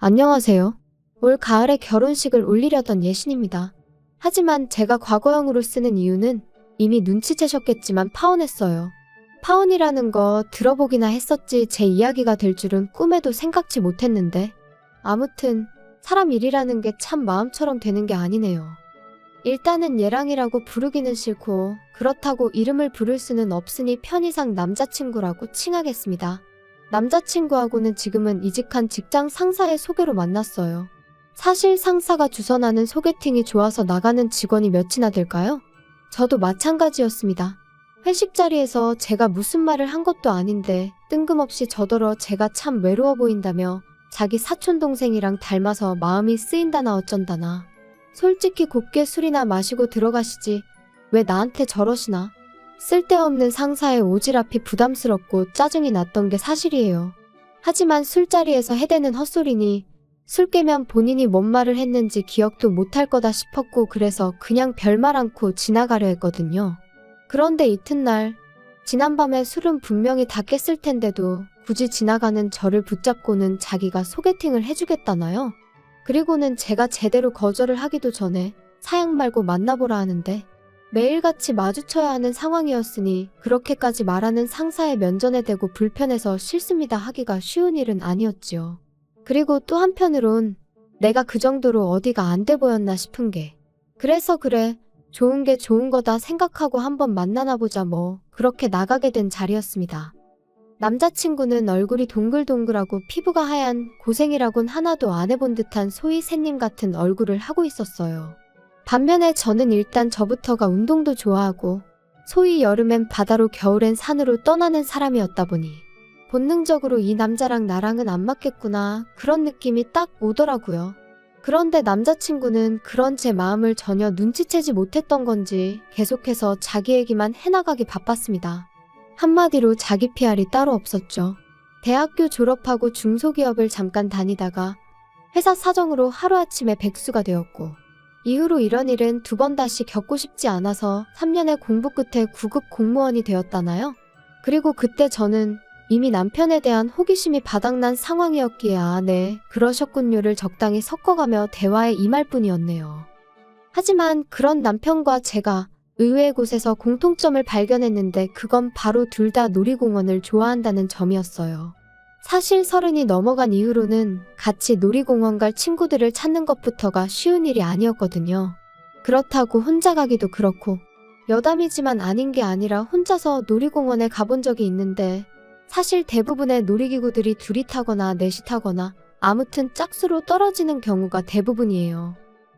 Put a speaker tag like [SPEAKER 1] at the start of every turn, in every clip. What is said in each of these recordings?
[SPEAKER 1] 안녕하세요. 올 가을에 결혼식을 올리려던 예신입니다. 하지만 제가 과거형으로 쓰는 이유는 이미 눈치채셨겠지만 파혼했어요. 파혼이라는 거 들어보기나 했었지 제 이야기가 될 줄은 꿈에도 생각지 못했는데 아무튼 사람 일이라는 게 참 마음처럼 되는 게 아니네요. 일단은 얘랑이라고 부르기는 싫고 그렇다고 이름을 부를 수는 없으니 편의상 남자친구라고 칭하겠습니다. 남자친구하고는 지금은 이직한 직장 상사의 소개로 만났어요. 사실 상사가 주선하는 소개팅이 좋아서 나가는 직원이 몇이나 될까요? 저도 마찬가지였습니다. 회식 자리에서 제가 무슨 말을 한 것도 아닌데 뜬금없이 저더러 제가 참 외로워 보인다며 자기 사촌동생이랑 닮아서 마음이 쓰인다나 어쩐다나. 솔직히 곱게 술이나 마시고 들어가시지 왜 나한테 저러시나. 쓸데없는 상사의 오지랖이 부담스럽고 짜증이 났던 게 사실이에요. 하지만 술자리에서 해대는 헛소리니 술 깨면 본인이 뭔 말을 했는지 기억도 못할 거다 싶었고 그래서 그냥 별말 않고 지나가려 했거든요. 그런데 이튿날 지난밤에 술은 분명히 다 깼을 텐데도 굳이 지나가는 저를 붙잡고는 자기가 소개팅을 해주겠다나요? 그리고는 제가 제대로 거절을 하기도 전에 사양 말고 만나보라 하는데 매일같이 마주쳐야 하는 상황이었으니 그렇게까지 말하는 상사의 면전에 대고 불편해서 싫습니다 하기가 쉬운 일은 아니었지요. 그리고 또 한편으론 내가 그 정도로 어디가 안 돼 보였나 싶은 게 그래서 그래 좋은 게 좋은 거다 생각하고 한번 만나나 보자 뭐 그렇게 나가게 된 자리였습니다. 남자친구는 얼굴이 동글동글하고 피부가 하얀 고생이라곤 하나도 안 해본 듯한 소위 새님 같은 얼굴을 하고 있었어요. 반면에 저는 일단 저부터가 운동도 좋아하고 소위 여름엔 바다로 겨울엔 산으로 떠나는 사람이었다 보니 본능적으로 이 남자랑 나랑은 안 맞겠구나 그런 느낌이 딱 오더라고요. 그런데 남자친구는 그런 제 마음을 전혀 눈치채지 못했던 건지 계속해서 자기 얘기만 해나가기 바빴습니다. 한마디로 자기 PR이 따로 없었죠. 대학교 졸업하고 중소기업을 잠깐 다니다가 회사 사정으로 하루아침에 백수가 되었고 이후로 이런 일은 두 번 다시 겪고 싶지 않아서 3년의 공부 끝에 9급 공무원이 되었다나요? 그리고 그때 저는 이미 남편에 대한 호기심이 바닥난 상황이었기에 아, 네, 그러셨군요를 적당히 섞어가며 대화에 임할 뿐이었네요. 하지만 그런 남편과 제가 의외의 곳에서 공통점을 발견했는데 그건 바로 둘 다 놀이공원을 좋아한다는 점이었어요. 사실 30이 넘어간 이후로는 같이 놀이공원 갈 친구들을 찾는 것부터가 쉬운 일이 아니었거든요. 그렇다고 혼자 가기도 그렇고 여담이지만 아닌 게 아니라 혼자서 놀이공원에 가본 적이 있는데 사실 대부분의 놀이기구들이 둘이 타거나 넷이 타거나 아무튼 짝수로 떨어지는 경우가 대부분이에요.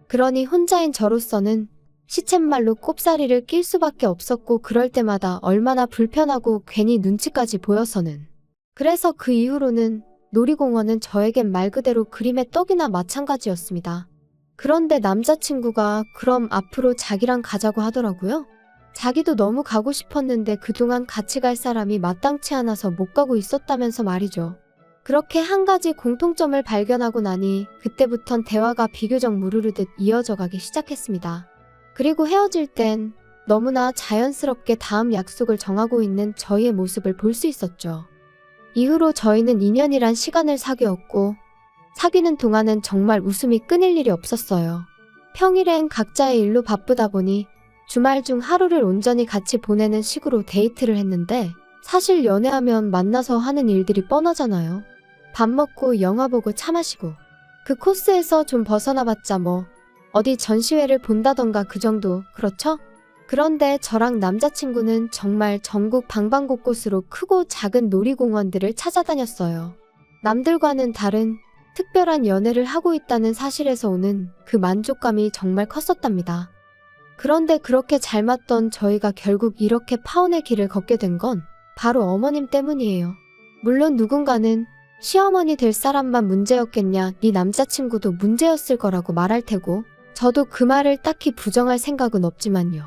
[SPEAKER 1] 그러니 혼자인 저로서는 시쳇말로 꼽사리를 낄 수밖에 없었고 그럴 때마다 얼마나 불편하고 괜히 눈치까지 보여서는. 그래서 그 이후로는 놀이공원은 저에겐 말 그대로 그림의 떡이나 마찬가지였습니다. 그런데 남자친구가 그럼 앞으로 자기랑 가자고 하더라고요. 자기도 너무 가고 싶었는데 그동안 같이 갈 사람이 마땅치 않아서 못 가고 있었다면서 말이죠. 그렇게 한 가지 공통점을 발견하고 나니 그때부턴 대화가 비교적 무르르듯 이어져 가기 시작했습니다. 그리고 헤어질 땐 너무나 자연스럽게 다음 약속을 정하고 있는 저희의 모습을 볼 수 있었죠. 이후로 저희는 2년이란 시간을 사귀었고 사귀는 동안은 정말 웃음이 끊일 일이 없었어요. 평일엔 각자의 일로 바쁘다 보니 주말 중 하루를 온전히 같이 보내는 식으로 데이트를 했는데 사실 연애하면 만나서 하는 일들이 뻔하잖아요. 밥 먹고 영화 보고 차 마시고 그 코스에서 좀 벗어나봤자 뭐 어디 전시회를 본다던가 그 정도, 그렇죠? 그런데 저랑 남자친구는 정말 전국 방방곳곳으로 크고 작은 놀이공원들을 찾아다녔어요. 남들과는 다른 특별한 연애를 하고 있다는 사실에서 오는 그 만족감이 정말 컸었답니다. 그런데 그렇게 잘 맞던 저희가 결국 이렇게 파혼의 길을 걷게 된 건 바로 어머님 때문이에요. 물론 누군가는 시어머니 될 사람만 문제였겠냐, 네 남자친구도 문제였을 거라고 말할 테고 저도 그 말을 딱히 부정할 생각은 없지만요.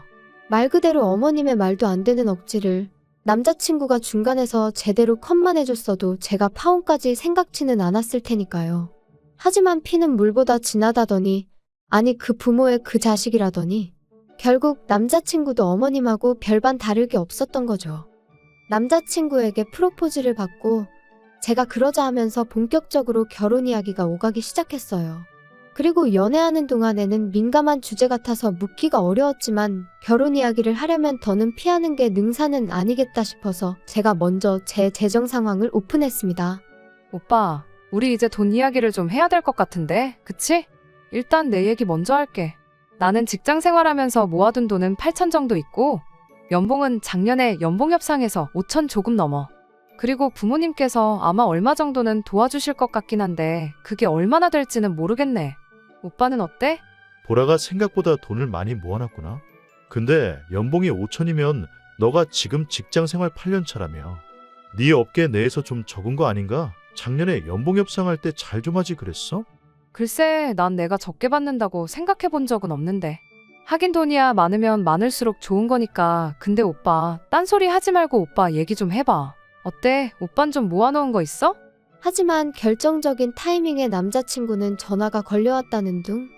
[SPEAKER 1] 말 그대로 어머님의 말도 안 되는 억지를 남자친구가 중간에서 제대로 컷만 해줬어도 제가 파혼까지 생각지는 않았을 테니까요. 하지만 피는 물보다 진하다더니 아니 그 부모의 그 자식이라더니 결국 남자친구도 어머님하고 별반 다를 게 없었던 거죠. 남자친구에게 프로포즈를 받고 제가 그러자 하면서 본격적으로 결혼 이야기가 오가기 시작했어요. 그리고 연애하는 동안에는 민감한 주제 같아서 묻기가 어려웠지만 결혼 이야기를 하려면 더는 피하는 게 능사는 아니겠다 싶어서 제가 먼저 제 재정 상황을 오픈했습니다.
[SPEAKER 2] 오빠, 우리 이제 돈 이야기를 좀 해야 될 것 같은데, 그치? 일단 내 얘기 먼저 할게. 나는 직장 생활하면서 모아둔 돈은 8천 정도 있고, 연봉은 작년에 연봉 협상에서 5천 조금 넘어. 그리고 부모님께서 아마 얼마 정도는 도와주실 것 같긴 한데, 그게 얼마나 될지는 모르겠네. 오빠는 어때?
[SPEAKER 3] 보라가 생각보다 돈을 많이 모아놨구나. 근데 연봉이 5천이면 너가 지금 직장 생활 8년 차라며. 네 업계 내에서 좀 적은 거 아닌가? 작년에 연봉 협상할 때 잘 좀 하지 그랬어?
[SPEAKER 2] 글쎄, 난 내가 적게 받는다고 생각해 본 적은 없는데. 하긴 돈이야 많으면 많을수록 좋은 거니까. 근데 오빠, 딴소리 하지 말고 오빠 얘기 좀 해봐. 어때? 오빤 좀 모아놓은 거 있어?
[SPEAKER 1] 하지만 결정적인 타이밍에 남자친구는 전화가 걸려왔다는 둥,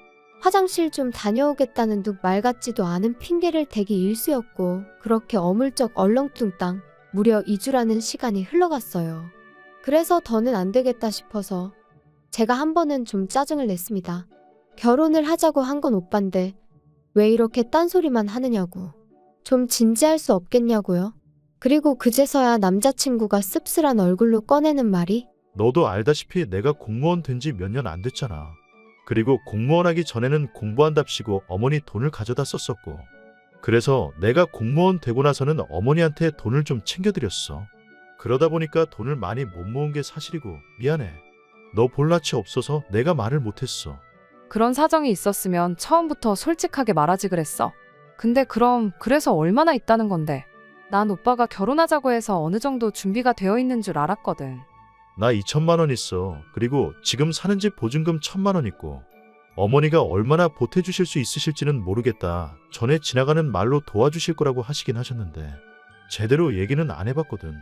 [SPEAKER 1] 화장실 좀 다녀오겠다는 둥 말 같지도 않은 핑계를 대기 일쑤였고 그렇게 어물쩍 얼렁뚱땅 무려 2주라는 시간이 흘러갔어요. 그래서 더는 안 되겠다 싶어서 제가 한 번은 좀 짜증을 냈습니다. 결혼을 하자고 한 건 오빠인데 왜 이렇게 딴소리만 하느냐고. 좀 진지할 수 없겠냐고요. 그리고 그제서야 남자친구가 씁쓸한 얼굴로 꺼내는 말이
[SPEAKER 3] 너도 알다시피 내가 공무원 된 지 몇 년 안 됐잖아. 그리고 공무원 하기 전에는 공부한답시고 어머니 돈을 가져다 썼었고. 그래서 내가 공무원 되고 나서는 어머니한테 돈을 좀 챙겨드렸어. 그러다 보니까 돈을 많이 못 모은 게 사실이고 미안해. 너 볼 낯이 없어서 내가 말을 못했어.
[SPEAKER 2] 그런 사정이 있었으면 처음부터 솔직하게 말하지 그랬어. 근데 그럼 그래서 얼마나 있다는 건데? 난 오빠가 결혼하자고 해서 어느 정도 준비가 되어 있는 줄 알았거든.
[SPEAKER 3] 나 2천만 원 있어. 그리고 지금 사는 집 보증금 1,000만 원 있고. 어머니가 얼마나 보태주실 수 있으실지는 모르겠다. 전에 지나가는 말로 도와주실 거라고 하시긴 하셨는데 제대로 얘기는 안 해봤거든.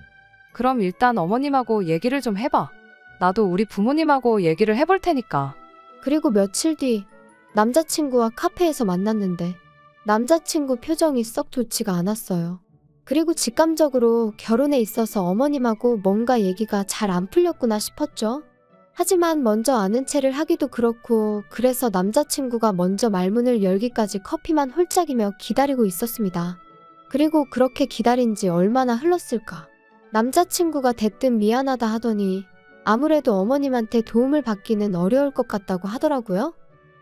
[SPEAKER 2] 그럼 일단 어머님하고 얘기를 좀 해봐. 나도 우리 부모님하고 얘기를 해볼 테니까.
[SPEAKER 1] 그리고 며칠 뒤 남자친구와 카페에서 만났는데 남자친구 표정이 썩 좋지가 않았어요. 그리고 직감적으로 결혼에 있어서 어머님하고 뭔가 얘기가 잘 안 풀렸구나 싶었죠. 하지만 먼저 아는 체를 하기도 그렇고 그래서 남자친구가 먼저 말문을 열기까지 커피만 홀짝이며 기다리고 있었습니다. 그리고 그렇게 기다린 지 얼마나 흘렀을까. 남자친구가 대뜸 미안하다 하더니 아무래도 어머님한테 도움을 받기는 어려울 것 같다고 하더라고요.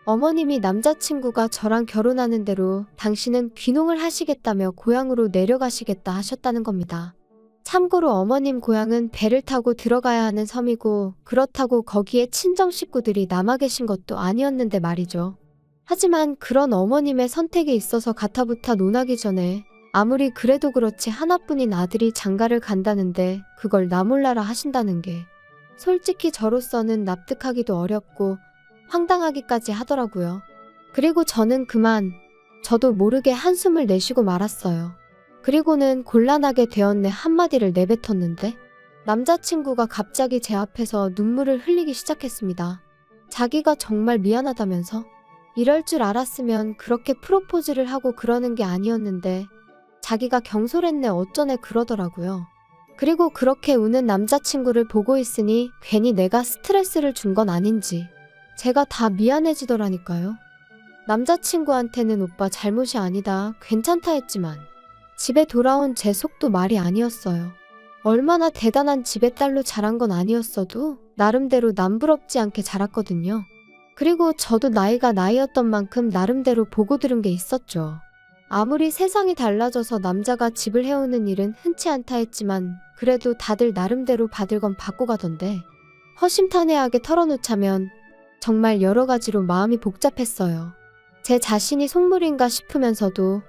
[SPEAKER 1] 어머님이 남자친구가 저랑 결혼하는 대로 당신은 귀농을 하시겠다며 고향으로 내려가시겠다 하셨다는 겁니다. 참고로 어머님 고향은 배를 타고 들어가야 하는 섬이고 그렇다고 거기에 친정 식구들이 남아 계신 것도 아니었는데 말이죠. 하지만 그런 어머님의 선택에 있어서 가타부타 논하기 전에 아무리 그래도 그렇지 하나뿐인 아들이 장가를 간다는데 그걸 나 몰라라 하신다는 게 솔직히 저로서는 납득하기도 어렵고 황당하기까지 하더라고요. 그리고 저는 그만 저도 모르게 한숨을 내쉬고 말았어요. 그리고는 곤란하게 되었네 한마디를 내뱉었는데 남자친구가 갑자기 제 앞에서 눈물을 흘리기 시작했습니다. 자기가 정말 미안하다면서 이럴 줄 알았으면 그렇게 프로포즈를 하고 그러는 게 아니었는데 자기가 경솔했네 어쩌네 그러더라고요. 그리고 그렇게 우는 남자친구를 보고 있으니 괜히 내가 스트레스를 준 건 아닌지 제가 다 미안해지더라니까요. 남자친구한테는 오빠 잘못이 아니다 괜찮다 했지만 집에 돌아온 제 속도 말이 아니었어요. 얼마나 대단한 집의 딸로 자란 건 아니었어도 나름대로 남부럽지 않게 자랐거든요. 그리고 저도 나이가 나이였던 만큼 나름대로 보고 들은 게 있었죠. 아무리 세상이 달라져서 남자가 집을 해오는 일은 흔치 않다 했지만 그래도 다들 나름대로 받을 건 받고 가던데 허심탄회하게 털어놓자면 정말 여러 가지로 마음이 복잡했어요. 제 자신이 속물인가 싶으면서도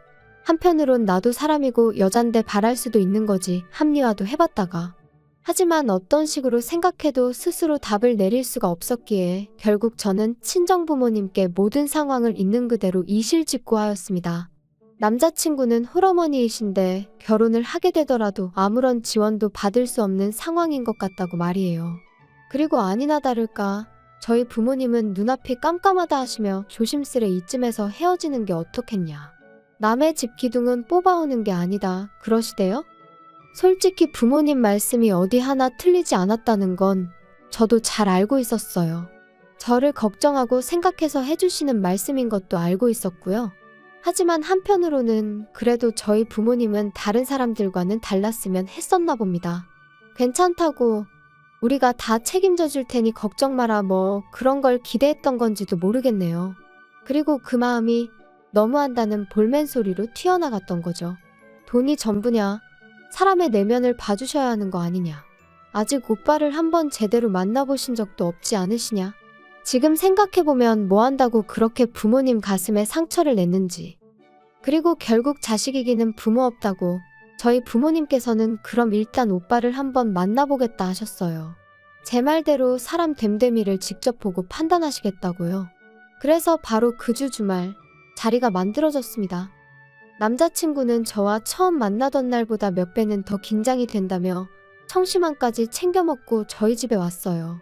[SPEAKER 1] 한편으론 나도 사람이고 여잔데 바랄 수도 있는 거지 합리화도 해봤다가 하지만 어떤 식으로 생각해도 스스로 답을 내릴 수가 없었기에 결국 저는 친정부모님께 모든 상황을 있는 그대로 이실직고하였습니다. 남자친구는 홀어머니이신데 결혼을 하게 되더라도 아무런 지원도 받을 수 없는 상황인 것 같다고 말이에요. 그리고 아니나 다를까 저희 부모님은 눈앞이 깜깜하다 하시며 조심스레 이쯤에서 헤어지는 게 어떻겠냐. 남의 집 기둥은 뽑아오는 게 아니다 그러시대요. 솔직히 부모님 말씀이 어디 하나 틀리지 않았다는 건 저도 잘 알고 있었어요. 저를 걱정하고 생각해서 해주시는 말씀인 것도 알고 있었고요. 하지만 한편으로는 그래도 저희 부모님은 다른 사람들과는 달랐으면 했었나 봅니다. 괜찮다고, 우리가 다 책임져 줄 테니 걱정 마라, 뭐 그런 걸 기대했던 건지도 모르겠네요. 그리고 그 마음이 너무한다는 볼멘 소리로 튀어나갔던 거죠. 돈이 전부냐? 사람의 내면을 봐주셔야 하는 거 아니냐? 아직 오빠를 한번 제대로 만나보신 적도 없지 않으시냐? 지금 생각해보면 뭐 한다고 그렇게 부모님 가슴에 상처를 냈는지. 그리고 결국 자식 이기는 부모 없다고 저희 부모님께서는 그럼 일단 오빠를 한번 만나보겠다 하셨어요. 제 말대로 사람 됨됨이를 직접 보고 판단하시겠다고요. 그래서 바로 그 주 주말 자리가 만들어졌습니다. 남자친구는 저와 처음 만나던 날보다 몇 배는 더 긴장이 된다며 청심환까지 챙겨 먹고 저희 집에 왔어요.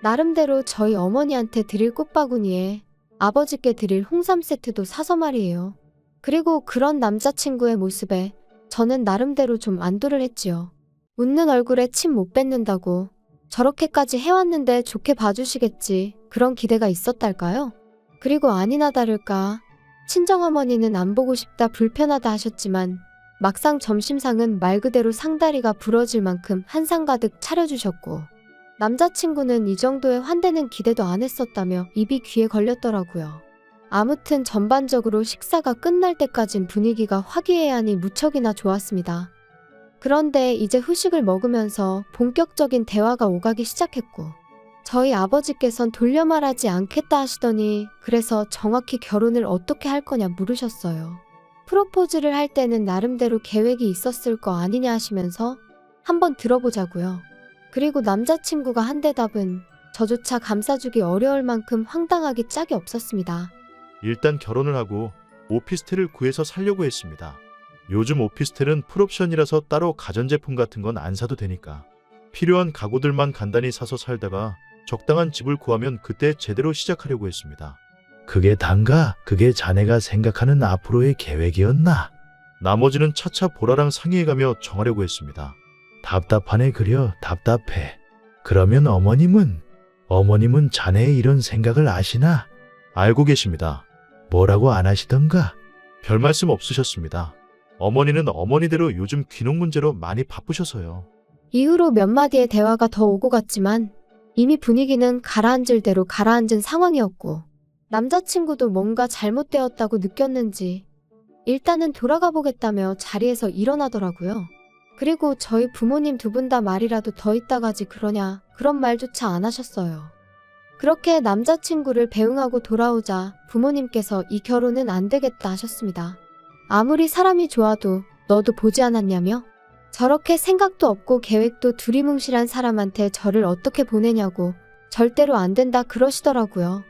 [SPEAKER 1] 나름대로 저희 어머니한테 드릴 꽃바구니에 아버지께 드릴 홍삼 세트도 사서 말이에요. 그리고 그런 남자친구의 모습에 저는 나름대로 좀 안도를 했지요. 웃는 얼굴에 침 못 뱉는다고 저렇게까지 해왔는데 좋게 봐주시겠지, 그런 기대가 있었달까요? 그리고 아니나 다를까 친정어머니는 안 보고 싶다, 불편하다 하셨지만 막상 점심상은 말 그대로 상다리가 부러질 만큼 한상 가득 차려주셨고, 남자친구는 이 정도의 환대는 기대도 안 했었다며 입이 귀에 걸렸더라고요. 아무튼 전반적으로 식사가 끝날 때까진 분위기가 화기애애하니 무척이나 좋았습니다. 그런데 이제 후식을 먹으면서 본격적인 대화가 오가기 시작했고, 저희 아버지께선 돌려 말하지 않겠다 하시더니 그래서 정확히 결혼을 어떻게 할 거냐 물으셨어요. 프로포즈를 할 때는 나름대로 계획이 있었을 거 아니냐 하시면서 한번 들어보자고요. 그리고 남자친구가 한 대답은 저조차 감싸주기 어려울 만큼 황당하기 짝이 없었습니다.
[SPEAKER 3] 일단 결혼을 하고 오피스텔을 구해서 살려고 했습니다. 요즘 오피스텔은 풀옵션이라서 따로 가전제품 같은 건 안 사도 되니까 필요한 가구들만 간단히 사서 살다가 적당한 집을 구하면 그때 제대로 시작하려고 했습니다. 그게 단가? 그게 자네가 생각하는 앞으로의 계획이었나? 나머지는 차차 보라랑 상의해가며 정하려고 했습니다. 답답하네. 그려 답답해. 그러면 어머님은 자네의 이런 생각을 아시나? 알고 계십니다. 뭐라고 안 하시던가? 별 말씀 없으셨습니다. 어머니는 어머니대로 요즘 귀농 문제로 많이 바쁘셔서요.
[SPEAKER 1] 이후로 몇 마디의 대화가 더 오고 갔지만 이미 분위기는 가라앉을 대로 가라앉은 상황이었고, 남자친구도 뭔가 잘못되었다고 느꼈는지 일단은 돌아가 보겠다며 자리에서 일어나더라고요. 그리고 저희 부모님 두 분 다 말이라도 더 있다가지 그러냐, 그런 말조차 안 하셨어요. 그렇게 남자친구를 배웅하고 돌아오자 부모님께서 이 결혼은 안 되겠다 하셨습니다. 아무리 사람이 좋아도 너도 보지 않았냐며? 저렇게 생각도 없고 계획도 두리뭉실한 사람한테 저를 어떻게 보내냐고 절대로 안 된다 그러시더라고요.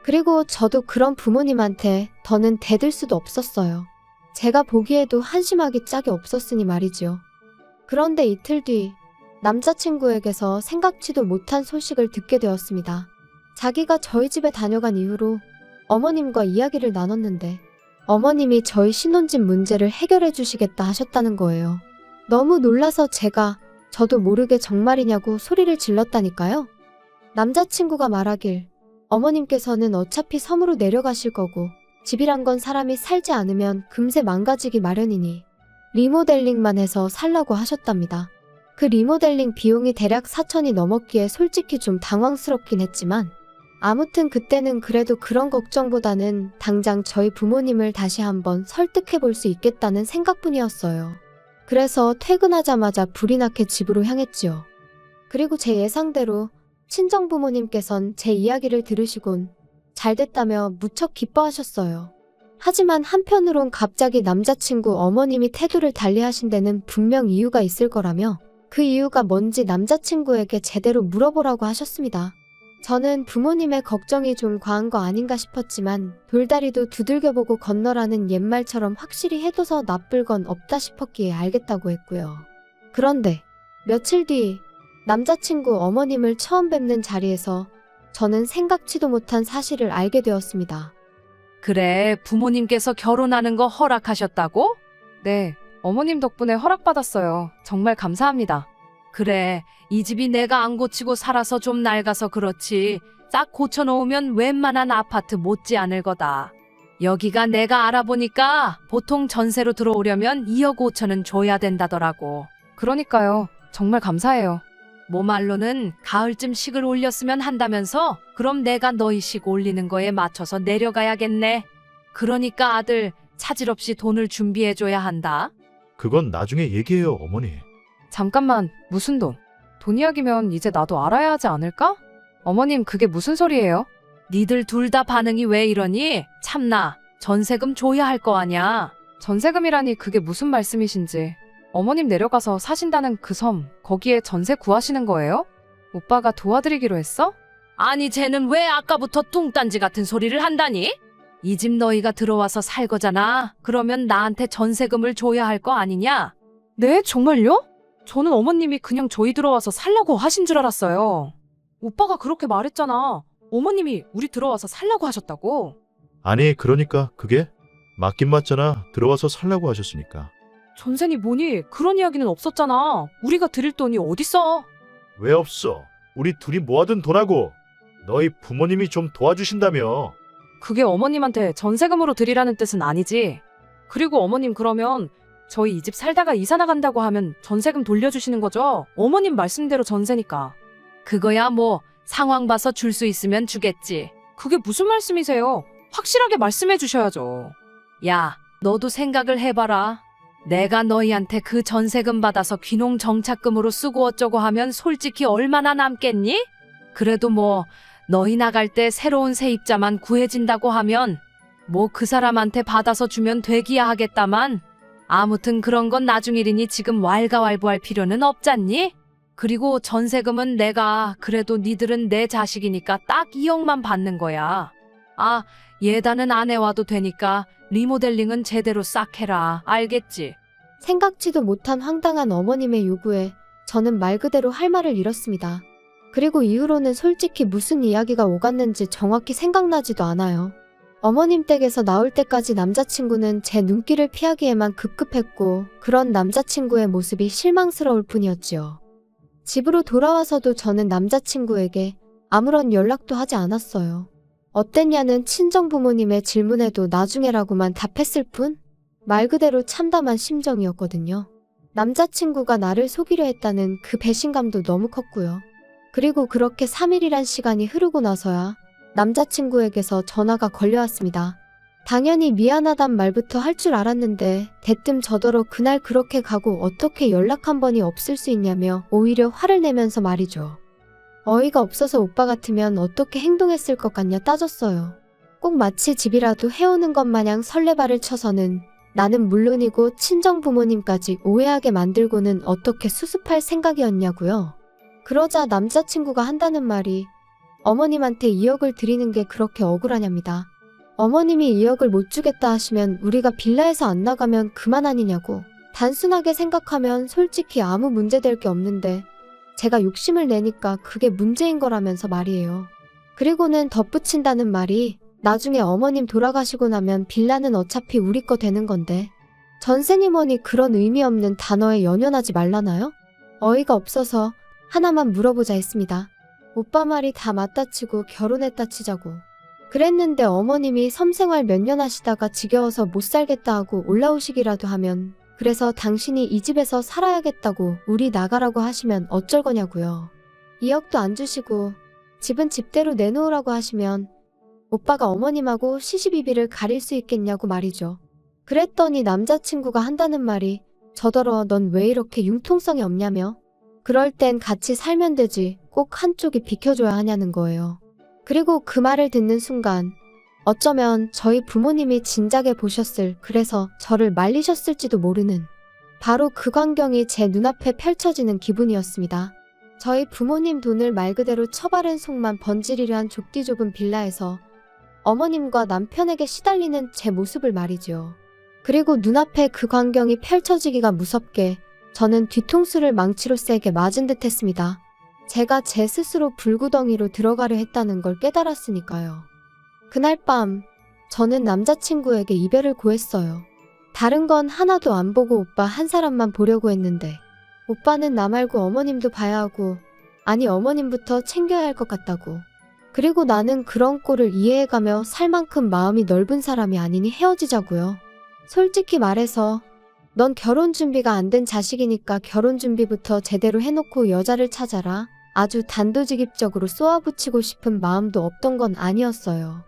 [SPEAKER 1] 그리고 저도 그런 부모님한테 더는 대들 수도 없었어요. 제가 보기에도 한심하기 짝이 없었으니 말이지요. 그런데 이틀 뒤 남자친구에게서 생각지도 못한 소식을 듣게 되었습니다. 자기가 저희 집에 다녀간 이후로 어머님과 이야기를 나눴는데 어머님이 저희 신혼집 문제를 해결해 주시겠다 하셨다는 거예요. 너무 놀라서 저도 모르게 정말이냐고 소리를 질렀다니까요. 남자친구가 말하길 어머님께서는 어차피 섬으로 내려가실 거고 집이란 건 사람이 살지 않으면 금세 망가지기 마련이니 리모델링만 해서 살라고 하셨답니다. 그 리모델링 비용이 대략 4천이 넘었기에 솔직히 좀 당황스럽긴 했지만 아무튼 그때는 그래도 그런 걱정보다는 당장 저희 부모님을 다시 한번 설득해 볼 수 있겠다는 생각뿐이었어요. 그래서 퇴근하자마자 불이 나게 집으로 향했지요. 그리고 제 예상대로 친정부모님께선 제 이야기를 들으시곤 잘됐다며 무척 기뻐하셨어요. 하지만 한편으론 갑자기 남자친구 어머님이 태도를 달리하신 데는 분명 이유가 있을 거라며 그 이유가 뭔지 남자친구에게 제대로 물어보라고 하셨습니다. 저는 부모님의 걱정이 좀 과한 거 아닌가 싶었지만 돌다리도 두들겨보고 건너라는 옛말처럼 확실히 해둬서 나쁠 건 없다 싶었기에 알겠다고 했고요. 그런데 며칠 뒤 남자친구 어머님을 처음 뵙는 자리에서 저는 생각지도 못한 사실을 알게 되었습니다.
[SPEAKER 2] 그래, 부모님께서 결혼하는 거 허락하셨다고? 네, 어머님 덕분에 허락받았어요. 정말 감사합니다.
[SPEAKER 4] 그래, 이 집이 내가 안 고치고 살아서 좀 낡아서 그렇지. 싹 고쳐놓으면 웬만한 아파트 못지 않을 거다. 여기가 내가 알아보니까 보통 전세로 들어오려면 2억 5천은 줘야 된다더라고.
[SPEAKER 2] 그러니까요. 정말 감사해요.
[SPEAKER 4] 뭐 말로는 가을쯤 식을 올렸으면 한다면서? 그럼 내가 너희 식 올리는 거에 맞춰서 내려가야겠네. 그러니까 아들, 차질 없이 돈을 준비해줘야 한다.
[SPEAKER 3] 그건 나중에 얘기해요, 어머니.
[SPEAKER 2] 잠깐만, 무슨 돈? 돈 이야기면 이제 나도 알아야 하지 않을까? 어머님, 그게 무슨 소리예요?
[SPEAKER 4] 니들 둘 다 반응이 왜 이러니? 참나, 전세금 줘야 할 거 아냐.
[SPEAKER 2] 전세금이라니 그게 무슨 말씀이신지. 어머님 내려가서 사신다는 그 섬, 거기에 전세 구하시는 거예요? 오빠가 도와드리기로 했어?
[SPEAKER 4] 아니 쟤는 왜 아까부터 뚱딴지 같은 소리를 한다니? 이 집 너희가 들어와서 살 거잖아. 그러면 나한테 전세금을 줘야 할 거 아니냐?
[SPEAKER 2] 네, 정말요? 저는 어머님이 그냥 저희 들어와서 살라고 하신 줄 알았어요. 오빠가 그렇게 말했잖아. 어머님이 우리 들어와서 살라고 하셨다고.
[SPEAKER 3] 아니, 그러니까 그게 맞긴 맞잖아. 들어와서 살라고 하셨으니까.
[SPEAKER 2] 전세니 뭐니 그런 이야기는 없었잖아. 우리가 드릴 돈이 어딨어.
[SPEAKER 3] 왜 없어? 우리 둘이 모아둔 돈하고 너희 부모님이 좀 도와주신다며.
[SPEAKER 2] 그게 어머님한테 전세금으로 드리라는 뜻은 아니지. 그리고 어머님 그러면 저희 이 집 살다가 이사 나간다고 하면 전세금 돌려주시는 거죠? 어머님 말씀대로 전세니까.
[SPEAKER 4] 그거야 뭐 상황 봐서 줄 수 있으면 주겠지.
[SPEAKER 2] 그게 무슨 말씀이세요? 확실하게 말씀해 주셔야죠.
[SPEAKER 4] 야, 너도 생각을 해봐라. 내가 너희한테 그 전세금 받아서 귀농 정착금으로 쓰고 어쩌고 하면 솔직히 얼마나 남겠니? 그래도 뭐 너희 나갈 때 새로운 세입자만 구해진다고 하면 뭐 그 사람한테 받아서 주면 되기야 하겠다만 아무튼 그런 건 나중 일이니 지금 왈가왈부할 필요는 없잖니? 그리고 전세금은 내가 그래도 니들은 내 자식이니까 딱 2억만 받는 거야. 아, 예단은 안 해와도 되니까 리모델링은 제대로 싹 해라. 알겠지?
[SPEAKER 1] 생각지도 못한 황당한 어머님의 요구에 저는 말 그대로 할 말을 잃었습니다. 그리고 이후로는 솔직히 무슨 이야기가 오갔는지 정확히 생각나지도 않아요. 어머님 댁에서 나올 때까지 남자친구는 제 눈길을 피하기에만 급급했고 그런 남자친구의 모습이 실망스러울 뿐이었지요. 집으로 돌아와서도 저는 남자친구에게 아무런 연락도 하지 않았어요. 어땠냐는 친정 부모님의 질문에도 나중에라고만 답했을 뿐 말 그대로 참담한 심정이었거든요. 남자친구가 나를 속이려 했다는 그 배신감도 너무 컸고요. 그리고 그렇게 3일이란 시간이 흐르고 나서야 남자친구에게서 전화가 걸려왔습니다. 당연히 미안하단 말부터 할 줄 알았는데 대뜸 저더러 그날 그렇게 가고 어떻게 연락 한 번이 없을 수 있냐며 오히려 화를 내면서 말이죠. 어이가 없어서 오빠 같으면 어떻게 행동했을 것 같냐 따졌어요. 꼭 마치 집이라도 해오는 것 마냥 설레발을 쳐서는 나는 물론이고 친정 부모님까지 오해하게 만들고는 어떻게 수습할 생각이었냐고요. 그러자 남자친구가 한다는 말이 어머님한테 2억을 드리는 게 그렇게 억울하냐입니다. 어머님이 2억을 못 주겠다 하시면 우리가 빌라에서 안 나가면 그만 아니냐고. 단순하게 생각하면 솔직히 아무 문제될 게 없는데 제가 욕심을 내니까 그게 문제인 거라면서 말이에요. 그리고는 덧붙인다는 말이 나중에 어머님 돌아가시고 나면 빌라는 어차피 우리 거 되는 건데 전세니 뭐니 그런 의미 없는 단어에 연연하지 말라나요? 어이가 없어서 하나만 물어보자 했습니다. 오빠 말이 다 맞다 치고 결혼했다 치자고. 그랬는데 어머님이 섬생활 몇 년 하시다가 지겨워서 못 살겠다 하고 올라오시기라도 하면 그래서 당신이 이 집에서 살아야겠다고 우리 나가라고 하시면 어쩔 거냐고요. 2억도 안 주시고 집은 집대로 내놓으라고 하시면 오빠가 어머님하고 시시비비를 가릴 수 있겠냐고 말이죠. 그랬더니 남자친구가 한다는 말이 저더러 넌 왜 이렇게 융통성이 없냐며 그럴 땐 같이 살면 되지 꼭 한쪽이 비켜줘야 하냐는 거예요. 그리고 그 말을 듣는 순간 어쩌면 저희 부모님이 진작에 보셨을 그래서 저를 말리셨을지도 모르는 바로 그 광경이 제 눈앞에 펼쳐지는 기분이었습니다. 저희 부모님 돈을 말 그대로 처바른 속만 번지르르 한 좁디 좁은 빌라에서 어머님과 남편에게 시달리는 제 모습을 말이죠. 그리고 눈앞에 그 광경이 펼쳐지기가 무섭게 저는 뒤통수를 망치로 세게 맞은 듯 했습니다. 제가 제 스스로 불구덩이로 들어가려 했다는 걸 깨달았으니까요. 그날 밤 저는 남자친구에게 이별을 고했어요. 다른 건 하나도 안 보고 오빠 한 사람만 보려고 했는데 오빠는 나 말고 어머님도 봐야 하고 아니 어머님부터 챙겨야 할 것 같다고. 그리고 나는 그런 꼴을 이해해가며 살 만큼 마음이 넓은 사람이 아니니 헤어지자고요. 솔직히 말해서 넌 결혼 준비가 안 된 자식이니까 결혼 준비부터 제대로 해놓고 여자를 찾아라. 아주 단도직입적으로 쏘아붙이고 싶은 마음도 없던 건 아니었어요.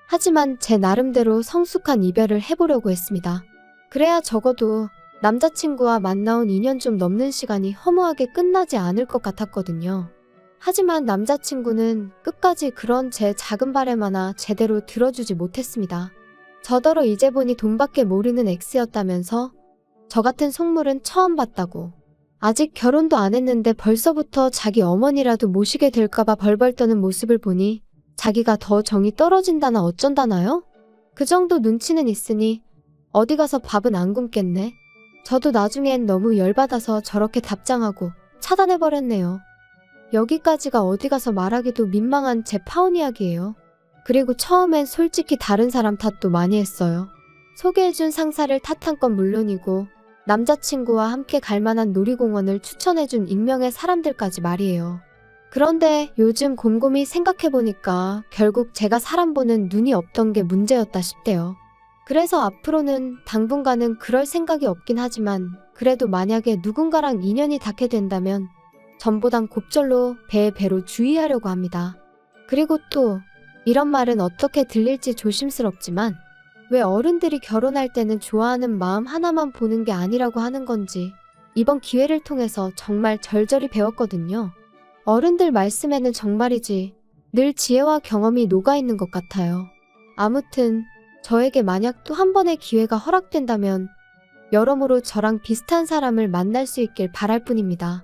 [SPEAKER 1] 하지만 제 나름대로 성숙한 이별을 해보려고 했습니다. 그래야 적어도 남자친구와 만나온 2년 좀 넘는 시간이 허무하게 끝나지 않을 것 같았거든요. 하지만 남자친구는 끝까지 그런 제 작은 바람 하나 제대로 들어주지 못했습니다. 저더러 이제 보니 돈밖에 모르는 X였다면서 저 같은 속물은 처음 봤다고. 아직 결혼도 안 했는데 벌써부터 자기 어머니라도 모시게 될까봐 벌벌 떠는 모습을 보니 자기가 더 정이 떨어진다나 어쩐다나요? 그 정도 눈치는 있으니 어디 가서 밥은 안 굶겠네. 저도 나중엔 너무 열받아서 저렇게 답장하고 차단해버렸네요. 여기까지가 어디 가서 말하기도 민망한 제 파혼 이야기예요. 그리고 처음엔 솔직히 다른 사람 탓도 많이 했어요. 소개해준 상사를 탓한 건 물론이고 남자친구와 함께 갈 만한 놀이공원을 추천해준 익명의 사람들까지 말이에요. 그런데 요즘 곰곰이 생각해보니까 결국 제가 사람 보는 눈이 없던 게 문제였다 싶대요. 그래서 앞으로는 당분간은 그럴 생각이 없긴 하지만 그래도 만약에 누군가랑 인연이 닿게 된다면 전보단 곱절로 배에 배로 주의하려고 합니다. 그리고 또 이런 말은 어떻게 들릴지 조심스럽지만 왜 어른들이 결혼할 때는 좋아하는 마음 하나만 보는 게 아니라고 하는 건지 이번 기회를 통해서 정말 절절히 배웠거든요. 어른들 말씀에는 정말이지 늘 지혜와 경험이 녹아있는 것 같아요. 아무튼 저에게 만약 또 한 번의 기회가 허락된다면 여러모로 저랑 비슷한 사람을 만날 수 있길 바랄 뿐입니다.